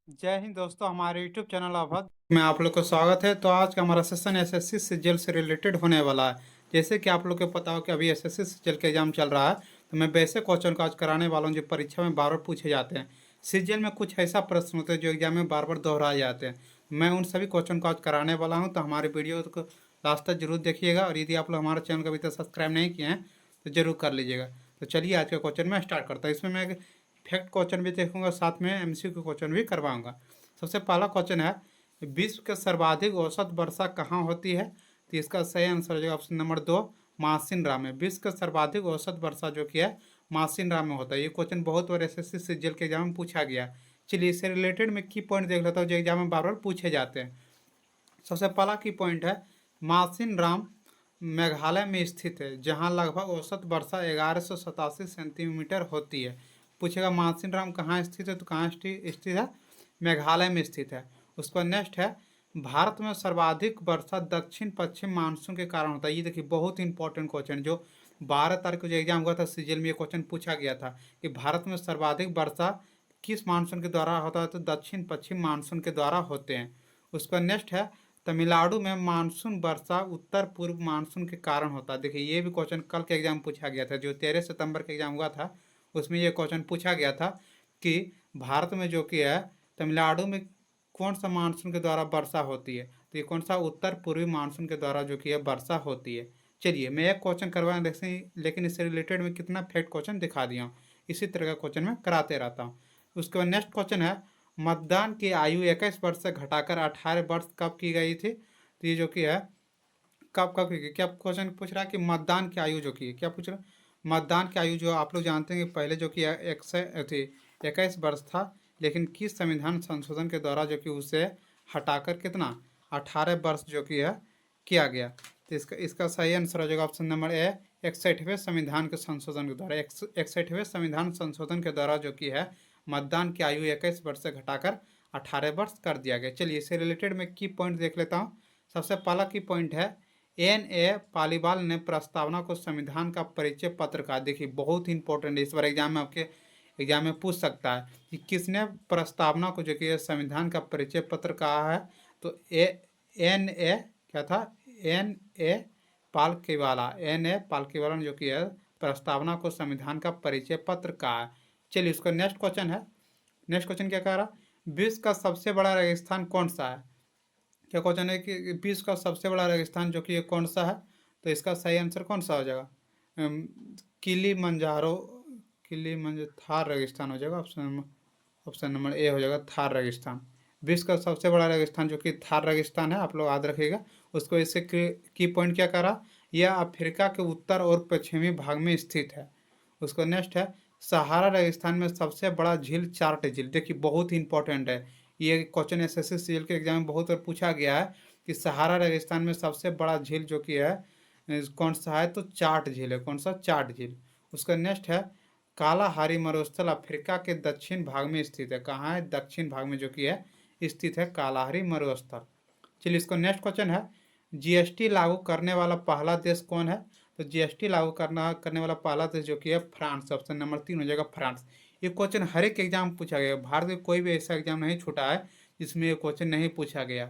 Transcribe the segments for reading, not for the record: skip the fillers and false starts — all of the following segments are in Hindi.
जय हिंद दोस्तों, हमारे यूट्यूब चैनल अवध में आप लोग को स्वागत है। तो आज का हमारा सेशन एसएससी सीजीएल से रिलेटेड होने वाला है। जैसे कि आप लोग को पता हो कि अभी एसएससी सीजीएल का एग्जाम चल रहा है, तो मैं वैसे क्वेश्चन को आज कराने वाला हूँ जो परीक्षा में बार बार पूछे जाते हैं। सीजीएल में कुछ ऐसा प्रश्न होते हैं जो एग्जाम में बार बार दोहराए जाते हैं। मैं उन सभी क्वेश्चन को आज कराने वाला हूँ, तो हमारे वीडियो को लास्ट तक जरूर देखिएगा। और यदि आप लोग हमारे चैनल को अभी तक सब्सक्राइब नहीं किए हैं तो जरूर कर लीजिएगा। तो चलिए आज का क्वेश्चन मैं स्टार्ट करता हूँ। इसमें मैं फैक्ट क्वेश्चन भी देखूंगा, साथ में एमसीक्यू क्वेश्चन भी करवाऊंगा। सबसे पहला क्वेश्चन है, विश्व के सर्वाधिक औसत वर्षा कहाँ होती है? तो इसका सही आंसर हो जाएगा ऑप्शन नंबर 2, मासिन राम में। विश्व का सर्वाधिक औसत वर्षा जो कि है मासिन राम में होता है। ये क्वेश्चन बहुत बार एसएससी सीजीएल के एग्जाम में पूछा गया। चलिए इससे रिलेटेड में की पॉइंट देख लेता हूँ जो एग्जाम में बार बार पूछे जाते हैं। सबसे पहला की पॉइंट है, मासिन राम मेघालय में स्थित है, जहां लगभग औसत वर्षा 1187 सेंटीमीटर होती है। पूछेगा मासिन राम कहाँ स्थित है, तो कहाँ स्थित है? मेघालय में स्थित है। उस पर नेक्स्ट है, भारत में सर्वाधिक वर्षा दक्षिण पश्चिम मानसून के कारण होता है। ये देखिए बहुत इंपॉर्टेंट क्वेश्चन, जो 12 तारीख को जो एग्जाम हुआ था सीजीएल में, ये क्वेश्चन पूछा गया था कि भारत में सर्वाधिक वर्षा किस मानसून के द्वारा होता है? तो दक्षिण पश्चिम मानसून के द्वारा होते हैं। उस पर नेक्स्ट है, तमिलनाडु में मानसून वर्षा उत्तर पूर्व मानसून के कारण होता है। देखिए ये भी क्वेश्चन कल के एग्जाम पूछा गया था, जो 13 सितंबर के एग्जाम हुआ था उसमें ये क्वेश्चन पूछा गया था कि भारत में जो कि है तमिलनाडु में कौन सा मानसून के द्वारा वर्षा होती है? तो ये कौन सा? उत्तर पूर्वी मानसून के द्वारा जो कि है वर्षा होती है। चलिए मैं एक क्वेश्चन करवाया देखते, लेकिन इससे रिलेटेड में कितना फैक्ट क्वेश्चन दिखा दिया हूँ। इसी तरह का क्वेश्चन मैं कराते रहता हूँ। उसके बाद नेक्स्ट क्वेश्चन है, मतदान की आयु 21 वर्ष से घटाकर 18 वर्ष कब की गई थी? तो ये जो कि है कब कब की गई? क्या क्वेश्चन पूछ रहा है कि मतदान की आयु जो की है, क्या पूछ रहा है? मतदान की आयु जो आप लोग जानते हैं कि पहले जो कि एक से थी 21 वर्ष था, लेकिन किस संविधान संशोधन के द्वारा जो कि उसे हटाकर कितना 18 वर्ष जो कि है किया गया? तो इसका सही आंसर हो जाएगा ऑप्शन नंबर ए, 61वें संविधान के संशोधन के द्वारा। 61वें संविधान संशोधन के द्वारा जो कि है मतदान की आयु 21 वर्ष से घटाकर 18 वर्ष कर दिया गया। चलिए इससे रिलेटेड में की पॉइंट देख लेता हूँ। सबसे पहला की पॉइंट है, एन ए पालीवाल ने प्रस्तावना को संविधान का परिचय पत्र कहा। देखिए बहुत इंपॉर्टेंट है, इस बार एग्जाम में आपके एग्जाम में पूछ सकता है कि किसने प्रस्तावना को जो कि संविधान का परिचय पत्र कहा है? तो एन ए क्या था? N A Palkhivala, N A Palkhivala ने जो कि है प्रस्तावना को संविधान का परिचय पत्र कहा है। चलिए उसका नेक्स्ट क्वेश्चन है, नेक्स्ट क्वेश्चन क्या कह रहा? विश्व का सबसे बड़ा रेगिस्तान कौन सा है? क्या क्वेश्चन है कि विश्व का सबसे बड़ा रेगिस्तान जो कि ये कौन सा है? तो इसका सही आंसर कौन सा हो जाएगा? किलिमंजारो, थार रेगिस्तान हो जाएगा। ऑप्शन नंबर ए हो जाएगा, थार रेगिस्तान। विश्व का सबसे बड़ा रेगिस्तान जो कि थार रेगिस्तान है, आप लोग याद रखिएगा। उसको इससे की पॉइंट क्या करा? यह अफ्रीका के उत्तर और पश्चिमी भाग में स्थित है। उसको नेक्स्ट है, सहारा रेगिस्तान में सबसे बड़ा झील चार्ट झील। देखिए बहुत इंपॉर्टेंट है ये क्वेश्चन, एसएससी सीजीएल के एग्जाम में बहुत बार पूछा गया है कि सहारा रेगिस्तान में सबसे बड़ा झील जो कि है कौन सा है? तो चार्ट झील है। कौन सा? चार्ट झील। उसका नेक्स्ट है, कालाहारी मरुस्थल अफ्रीका के दक्षिण भाग में स्थित है। कहाँ है? दक्षिण भाग में जो कि है स्थित है कालाहारी मरुस्थल। चलिए इसको नेक्स्ट क्वेश्चन है, जीएसटी लागू करने वाला पहला देश कौन है? तो जीएसटी लागू करने वाला पहला देश जो कि है फ्रांस। ऑप्शन नंबर 3 हो जाएगा, फ्रांस। ये क्वेश्चन हर एक एग्जाम में पूछा गया, भारत में कोई भी ऐसा एग्जाम नहीं छूटा है जिसमें ये क्वेश्चन नहीं पूछा गया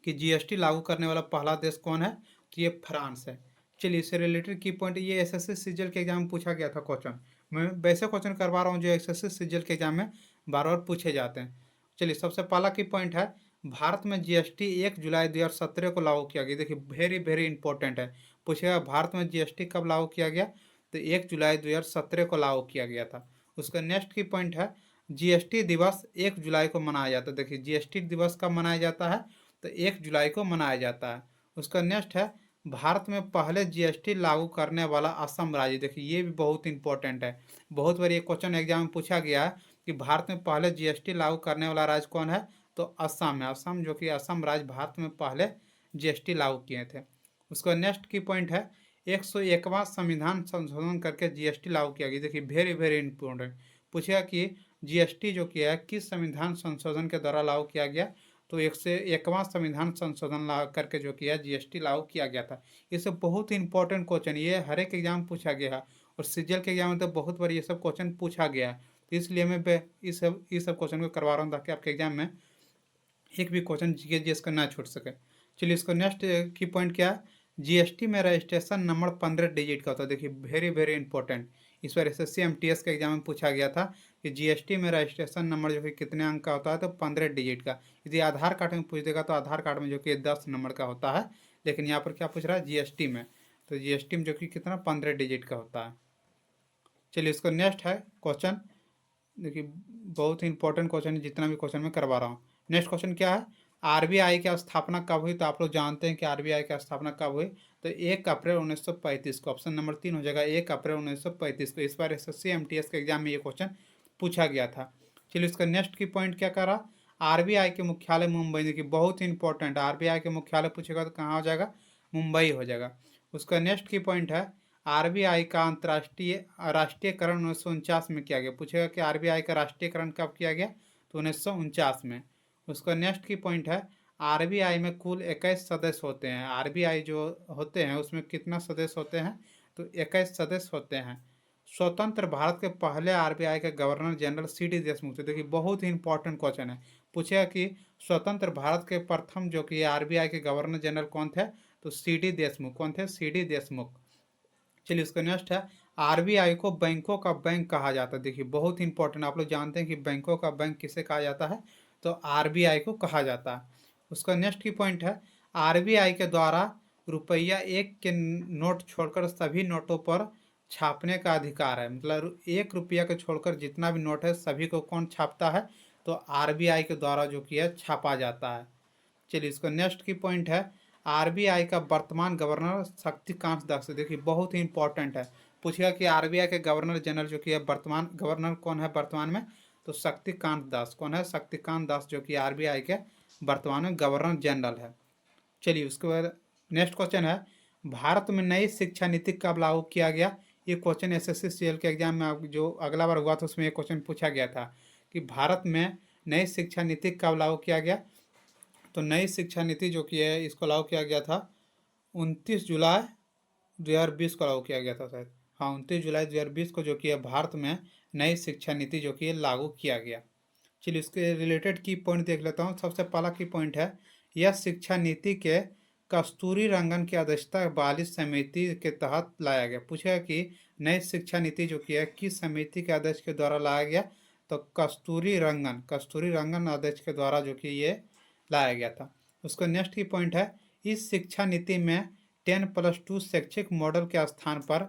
कि जीएसटी लागू करने वाला पहला देश कौन है? तो ये फ्रांस है। चलिए इससे रिलेटेड की पॉइंट, ये एसएससी सीजीएल के एग्जाम में पूछा गया था क्वेश्चन। मैं वैसे क्वेश्चन करवा रहा हूँ जो एसएससी सीजीएल के एग्जाम में बार बार पूछे जाते हैं। चलिए सबसे पहला की पॉइंट है, भारत में जीएसटी 1 जुलाई 2017 को लागू किया गया। देखिए वेरी वेरी इंपॉर्टेंट है, पूछेगा भारत में जीएसटी कब लागू किया गया? तो 1 जुलाई 2017 को लागू किया गया था। उसका नेक्स्ट की पॉइंट है, जीएसटी दिवस 1 जुलाई को मनाया जाता है। देखिए जीएसटी दिवस कब मनाया जाता है? तो 1 जुलाई को मनाया जाता है। उसका नेक्स्ट है, भारत में पहले जीएसटी लागू करने वाला असम राज्य। देखिए ये भी बहुत इंपॉर्टेंट है, बहुत बार ये क्वेश्चन एग्जाम में पूछा गया है कि भारत में पहले जीएसटी लागू करने वाला राज्य कौन है? तो असम है। असम जो कि असम राज्य भारत में पहले जीएसटी लागू किए थे। उसका नेक्स्ट की पॉइंट है, 101वां संविधान संशोधन करके जीएसटी लागू किया गया। देखिए वेरी वेरी इंपॉर्टेंट, पूछेगा कि जीएसटी जो किया है किस संविधान संशोधन के द्वारा लागू किया गया? तो 101वां संविधान संशोधन लागू करके जो किया जीएसटी लागू किया गया था। ये सब बहुत इंपॉर्टेंट क्वेश्चन, ये हर एक एग्जाम पूछा गया है, और सीजीएल के एग्जाम में तो बहुत बार ये सब क्वेश्चन पूछा गया है। तो इसलिए मैं इस सब क्वेश्चन को करवा रहा हूँ ताकि आपके एग्जाम में एक भी क्वेश्चन जीके जीएस का ना छूट सके। चलिए इसको नेक्स्ट की पॉइंट क्या है, जीएसटी में रजिस्ट्रेशन नंबर 15 डिजिट का होता है। देखिए वेरी वेरी इंपॉर्टेंट, इस बार एसएससी एमटीएस के एग्जाम में पूछा गया था कि जीएसटी में रजिस्ट्रेशन नंबर जो कि कितने अंक का होता है, तो 15 डिजिट का। यदि आधार कार्ड में पूछ देगा तो आधार कार्ड में जो कि 10 नंबर का होता है, लेकिन यहाँ पर क्या पूछ रहा है जीएसटी में, तो जीएसटी में जो कि कितना 15 डिजिट का होता है। चलिए इसको नेक्स्ट है क्वेश्चन, देखिए बहुत ही इंपॉर्टेंट क्वेश्चन है, जितना भी क्वेश्चन मैं करवा रहा हूँ। नेक्स्ट क्वेश्चन क्या है, आरबीआई की स्थापना कब हुई, तो आप लोग जानते हैं कि आरबीआई की स्थापना कब हुई, तो 1 अप्रैल 1935 को। ऑप्शन नंबर 3 हो जाएगा 1 अप्रैल 1935 को। इस बार एसएससी एमटीएस के एग्जाम में ये क्वेश्चन पूछा गया था। चलिए इसका नेक्स्ट की पॉइंट क्या करा, आरबीआई के मुख्यालय मुंबई, देखिए बहुत ही इंपॉर्टेंट, आरबीआई के मुख्यालय पूछेगा तो कहाँ हो जाएगा, मुंबई हो जाएगा। उसका नेक्स्ट की पॉइंट है, आरबीआई का अंतर्राष्ट्रीय राष्ट्रीयकरण 1949 में किया गया। पूछेगा कि आरबीआई का राष्ट्रीयकरण कब किया गया, तो 1949 में। उसका नेक्स्ट की पॉइंट है, आरबीआई में कुल 21 सदस्य होते हैं। आरबीआई जो होते हैं उसमें कितना सदस्य होते हैं, तो 21 सदस्य होते हैं। स्वतंत्र भारत के पहले आरबीआई के गवर्नर जनरल सीडी देशमुख थे। देखिए बहुत ही इंपॉर्टेंट क्वेश्चन है, पूछेगा कि स्वतंत्र भारत के प्रथम जो कि आरबीआई के गवर्नर जनरल कौन थे, तो सीडी देशमुख। कौन थे, सीडी देशमुख। चलिए इसका नेक्स्ट है, आरबीआई को बैंकों का बैंक कहा जाता है। देखिए बहुत इंपॉर्टेंट, आप लोग जानते हैं कि बैंकों का बैंक किसे कहा जाता है, तो आरबीआई को कहा जाता है। उसका नेक्स्ट की पॉइंट है, आरबीआई के द्वारा रुपया 1 के नोट छोड़कर सभी नोटों पर छापने का अधिकार है। मतलब 1 रुपया के छोड़कर जितना भी नोट है सभी को कौन छापता है, तो आरबीआई के द्वारा जो कि है छापा जाता है। चलिए इसका नेक्स्ट की पॉइंट है, आरबीआई का वर्तमान गवर्नर शक्तिकांत दास। देखिए बहुत ही इंपॉर्टेंट है, पूछेगा कि आरबीआई के गवर्नर जनरल जो कि है वर्तमान गवर्नर कौन है वर्तमान में, तो शक्तिकांत दास। कौन है, शक्तिकांत दास, जो कि आरबीआई के वर्तमान में गवर्नर जनरल है। चलिए उसके बाद नेक्स्ट क्वेश्चन है, भारत में नई शिक्षा नीति कब लागू किया गया। ये क्वेश्चन एसएससी सीजीएल के एग्जाम में जो अगला बार हुआ था उसमें ये क्वेश्चन पूछा गया था कि भारत में नई शिक्षा नीति कब लागू किया गया। तो नई शिक्षा नीति जो कि है इसको लागू किया गया था 29 जुलाई 2020 को लागू किया गया था शायद, हाँ 29 जुलाई 2020 को जो कि है भारत में नई शिक्षा नीति जो कि लागू किया गया। चलिए इसके रिलेटेड की पॉइंट देख लेता हूँ। सबसे पहला की पॉइंट है, यह शिक्षा नीति के कस्तूरी रंगन की अध्यक्षता वाली समिति के तहत लाया गया। पूछेगा कि नई शिक्षा नीति जो कि है किस समिति के अध्यक्ष के द्वारा लाया गया, तो कस्तूरी रंगन अध्यक्ष के द्वारा जो कि ये लाया गया था। उसका नेक्स्ट की पॉइंट है, इस शिक्षा नीति में 10+2 शैक्षिक मॉडल के स्थान पर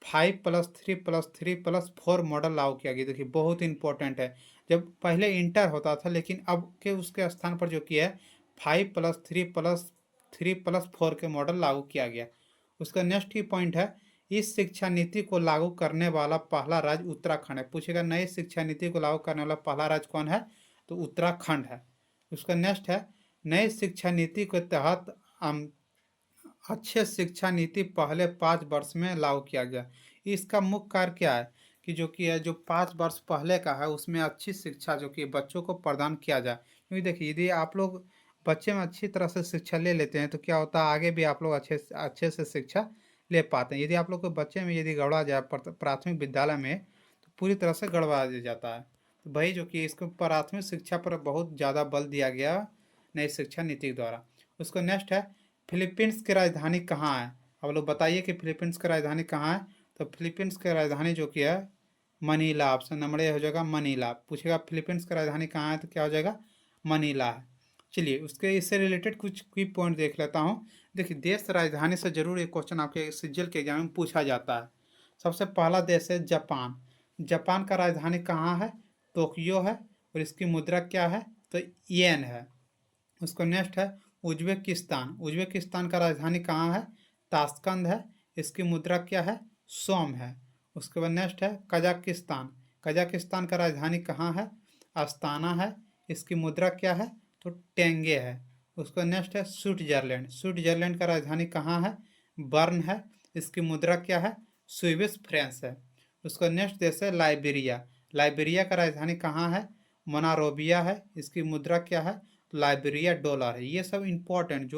5+3+3+4 मॉडल लागू किया गया। देखिए बहुत इंपॉर्टेंट है, जब पहले इंटर होता था लेकिन अब के उसके स्थान पर जो कि है 5+3+3+4 के मॉडल लागू किया गया। उसका नेक्स्ट की पॉइंट है, इस शिक्षा नीति को लागू करने वाला पहला राज्य उत्तराखंड है। पूछेगा नई शिक्षा नीति को लागू करने वाला पहला राज्य कौन है, तो उत्तराखंड है। उसका नेक्स्ट है, नई शिक्षा नीति के तहत अच्छे शिक्षा नीति पहले 5 वर्ष में लागू किया गया। इसका मुख्य कार्य क्या है कि जो कि है जो 5 वर्ष पहले का है उसमें अच्छी शिक्षा जो कि बच्चों को प्रदान किया जाए। क्योंकि देखिए यदि आप लोग बच्चे में अच्छी तरह से शिक्षा ले लेते हैं तो क्या होता है, आगे भी आप लोग अच्छे से शिक्षा ले पाते हैं। यदि आप लोग को बच्चे में यदि गड़बड़ा जाए प्राथमिक विद्यालय में, तो पूरी तरह से गड़बड़ा दिया जाता है। तो भाई जो कि इसको प्राथमिक शिक्षा पर बहुत ज़्यादा बल दिया गया नई शिक्षा नीति के द्वारा। उसको नेक्स्ट है, फिलीपींस की राजधानी कहाँ है। अब लोग बताइए कि फिलीपींस की राजधानी कहाँ है, तो फिलीपींस की राजधानी जो कि है मनीला। ऑप्शन नंबर ए हो जाएगा मनीला। पूछेगा फिलीपींस की राजधानी कहाँ है, तो क्या हो जाएगा मनीला है। चलिए उसके इससे रिलेटेड कुछ की पॉइंट देख लेता हूँ। देखिए देश राजधानी से जरूर एक क्वेश्चन आपके सीजीएल के एग्जाम में पूछा जाता है। सबसे पहला देश है जापान। जापान का राजधानी कहाँ है, टोक्यो है, और इसकी मुद्रा क्या है, तो येन है। उसको नेक्स्ट है उज्बेकिस्तान का राजधानी कहाँ है, ताशकंद है, इसकी मुद्रा क्या है, सोम है। उसके बाद नेक्स्ट है कजाकिस्तान का राजधानी कहाँ है, अस्ताना है, इसकी मुद्रा क्या है, तो टेंगे है। उसका नेक्स्ट है स्विट्जरलैंड का राजधानी कहाँ है, बर्न है, इसकी मुद्रा क्या है, स्विस फ्रेंच है। उसका नेक्स्ट देश है लाइबेरिया का राजधानी कहाँ है, मोनारोबिया है, इसकी मुद्रा क्या है, लाइबेरिया डॉलर है। ये सब इंपॉर्टेंट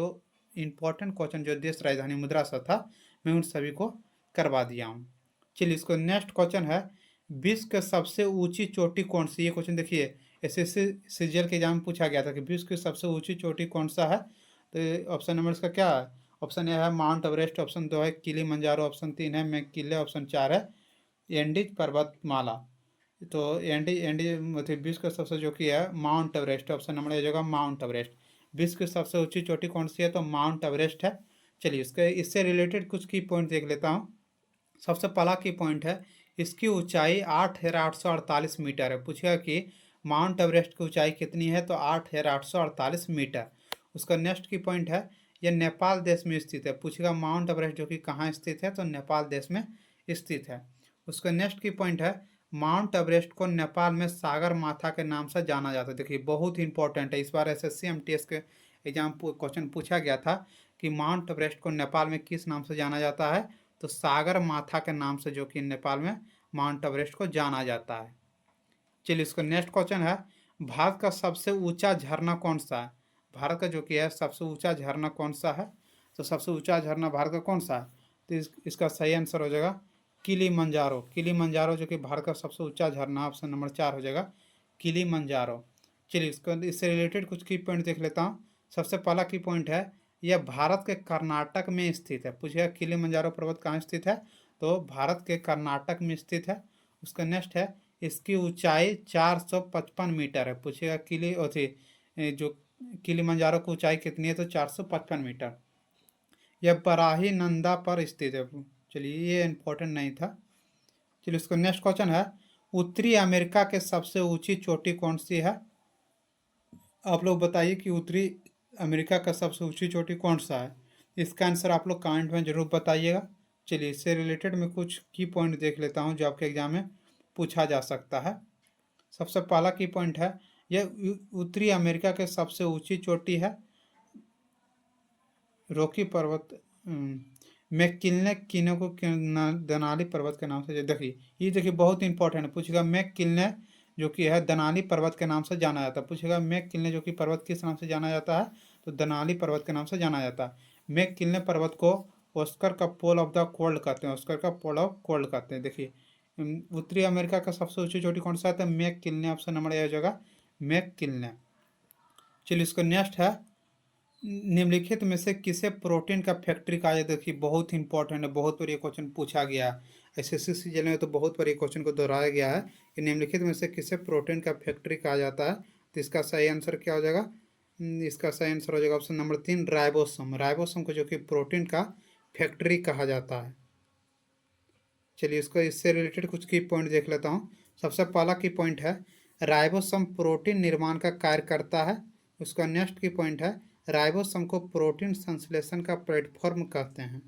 क्वेश्चन जो देश राजधानी मुद्रा से था मैं उन सभी को करवा दिया हूँ। चलिए इसको नेक्स्ट क्वेश्चन है, विश्व के सबसे ऊंची चोटी कौन सी? ये क्वेश्चन देखिए एसएससी सीजीएल के एग्जाम में पूछा गया था कि विश्व की सबसे ऊंची चोटी कौन सा है। तो ऑप्शन नंबर इसका क्या है? ऑप्शन ए है माउंट एवरेस्ट, ऑप्शन 2 है किलीमंजारो, ऑप्शन 3 है मैककिले, ऑप्शन 4 है एंडीज पर्वतमाला। तो एंडी एंडी मतलब विश्व का सबसे जो कि है mount Everest, option number A जगह माउंट एवरेस्ट। विश्व की सबसे ऊंची चोटी कौन सी है? तो माउंट एवरेस्ट है। चलिए इससे रिलेटेड कुछ की पॉइंट देख लेता हूँ। सबसे पहला की पॉइंट है इसकी ऊंचाई 8,848 मीटर है। पूछेगा कि माउंट एवरेस्ट की ऊंचाई कितनी है? तो 8,848 मीटर। उसका नेक्स्ट की पॉइंट है यह नेपाल देश में स्थित है। पूछेगा माउंट एवरेस्ट जो कि कहाँ स्थित है? तो नेपाल देश में स्थित है। उसका नेक्स्ट की पॉइंट है माउंट एवरेस्ट को नेपाल में सागर माथा के नाम से जाना जाता है। देखिए बहुत ही इंपॉर्टेंट है, इस बार एसएससी एमटीएस के एग्जाम क्वेश्चन पूछा गया था कि माउंट एवरेस्ट को नेपाल में किस नाम से जाना जाता है? तो सागर माथा के नाम से जो कि नेपाल में माउंट एवरेस्ट को जाना जाता है। चलिए इसका नेक्स्ट क्वेश्चन है भारत का सबसे ऊंचा झरना कौन सा है? भारत का जो कि है सबसे ऊंचा झरना कौन सा है? तो सबसे ऊंचा झरना भारत का कौन सा है? तो इसका सही आंसर हो जाएगा किलीमंजारो। किलीमंजारो जो कि भारत का सबसे ऊंचा झरना, ऑप्शन नंबर 4 हो जाएगा किलीमंजारो। चलिए इससे रिलेटेड कुछ की पॉइंट देख लेता हूँ। सबसे पहला की पॉइंट है यह भारत के कर्नाटक में स्थित है। पूछेगा किलीमंजारो पर्वत कहाँ स्थित है? तो भारत के कर्नाटक में स्थित है। उसका नेक्स्ट है इसकी ऊंचाई 455 मीटर है। पूछेगा जो किलीमंजारो की ऊंचाई कितनी है? तो 455 मीटर। यह बराही नंदा पर स्थित है। चलिए ये इंपॉर्टेंट नहीं था। चलिए इसका नेक्स्ट क्वेश्चन है उत्तरी अमेरिका के सबसे ऊंची चोटी कौन सी है? आप लोग बताइए कि उत्तरी अमेरिका का सबसे ऊंची चोटी कौन सा है? इसका आंसर आप लोग कमेंट में जरूर बताइएगा। चलिए इससे रिलेटेड मैं कुछ की पॉइंट देख लेता हूँ जो आपके एग्जाम में पूछा जा सकता है। सबसे पहला की पॉइंट है यह उत्तरी अमेरिका के सबसे ऊंची चोटी है रॉकी पर्वत मैककिलने किने को दनाली पर्वत के नाम से देखिए। ये देखिए बहुत इंपॉर्टेंट है। पूछेगा मैककिलने जो कि है दनाली पर्वत के नाम से जाना जाता है। पूछेगा मैककिलने जो कि पर्वत किस नाम से जाना जाता है? तो दनाली पर्वत के नाम से जाना जाता है। मैककिलने पर्वत को ऑस्कर का पोल ऑफ द कोल्ड कहते हैं। ऑस्कर का पोल ऑफ कोल्ड कहते हैं। देखिए उत्तरी अमेरिका का सबसे ऊंची चोटी कौन सा है? तो मैककिलने, ऑप्शन नंबर ए जगह मैककिलने। चलिए इसका नेक्स्ट है निम्नलिखित में से किसे प्रोटीन का फैक्ट्री कहा जाता है? देखिए बहुत इंपॉर्टेंट है, बहुत बार ये क्वेश्चन पूछा गया है एसएससी सीजीएल में, तो बहुत बार ये क्वेश्चन को दोहराया गया है कि निम्नलिखित में से किसे प्रोटीन का फैक्ट्री कहा जाता है? तो इसका सही आंसर क्या हो जाएगा? इसका सही आंसर हो जाएगा ऑप्शन नंबर 3 राइबोसोम। राइबोसोम को जो कि प्रोटीन का फैक्ट्री कहा जाता है। चलिए इससे रिलेटेड कुछ की पॉइंट देख लेता हूँ। सबसे पहला की पॉइंट है राइबोसोम प्रोटीन निर्माण का कार्य करता है। उसका नेक्स्ट की पॉइंट है राइबोसोम को प्रोटीन संश्लेषण का प्लेटफॉर्म कहते हैं।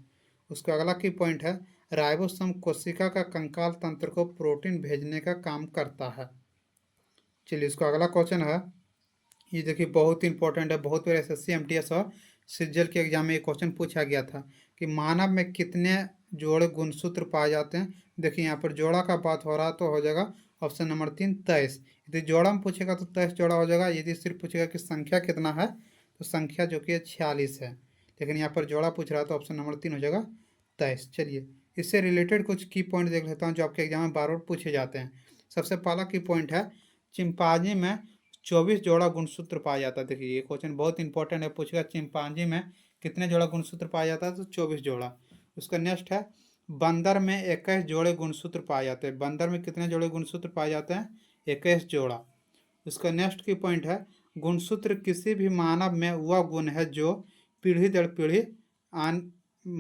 उसका अगला की पॉइंट है राइबोसोम कोशिका का कंकाल तंत्र को प्रोटीन भेजने का काम करता है। चलिए इसका अगला क्वेश्चन है, ये देखिए बहुत इंपॉर्टेंट है, बहुत बार एसएससी एमटीएस और सीजीएल के एग्जाम में ये क्वेश्चन पूछा गया था कि मानव में कितने जोड़े गुणसूत्र पाए जाते हैं? देखिए यहाँ पर जोड़ा का बात हो रहा तो हो जाएगा ऑप्शन नंबर 3 23। यदि जोड़ा में पूछेगा तो 23 जोड़ा हो जाएगा। यदि सिर्फ पूछेगा कि संख्या कितना है तो संख्या जो कि 46 है, लेकिन यहाँ पर जोड़ा पूछ रहा है तो ऑप्शन नंबर 3 हो जाएगा 23। चलिए इससे रिलेटेड कुछ की पॉइंट देख लेता हूँ जो आपके एग्जाम में बार बार पूछे जाते हैं। सबसे पहला की पॉइंट है चिंपांजी में 24 जोड़ा गुणसूत्र पाया जाता है। देखिए ये क्वेश्चन बहुत इंपॉर्टेंट है। पूछेगा चिंपांजी में कितने जोड़ा गुणसूत्र पाया जाता है? तो 24 जोड़ा। उसका नेक्स्ट है बंदर में 21 जोड़े गुणसूत्र पाए जाते हैं। बंदर में कितने जोड़े गुणसूत्र पाए जाते हैं? 21 जोड़ा। उसका नेक्स्ट की पॉइंट है गुणसूत्र किसी भी मानव में वह गुण है जो पीढ़ी दर पीढ़ी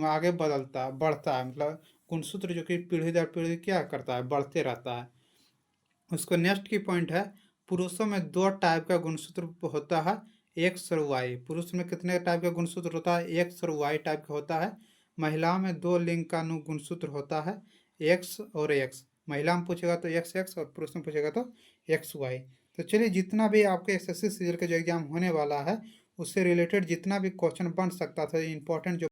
आगे बढ़ता है। मतलब गुणसूत्र जो कि पीढ़ी दर पीढ़ी क्या करता है? बढ़ते रहता है। उसका नेक्स्ट की पॉइंट है पुरुषों में 2 टाइप का गुणसूत्र होता है, एक्स और वाई। पुरुष में कितने टाइप का गुणसूत्र होता है? एक्स और वाई टाइप का होता है। महिलाओं में 2 लिंग का गुणसूत्र होता है, एक्स और एक्स। महिला में पूछेगा तो एक्स एक्स और पुरुष में पूछेगा तो एक्स वाई। तो चलिए जितना भी आपके एसएससी सीजीएल का जो एग्जाम होने वाला है उससे रिलेटेड जितना भी क्वेश्चन बन सकता था इंपॉर्टेंट जो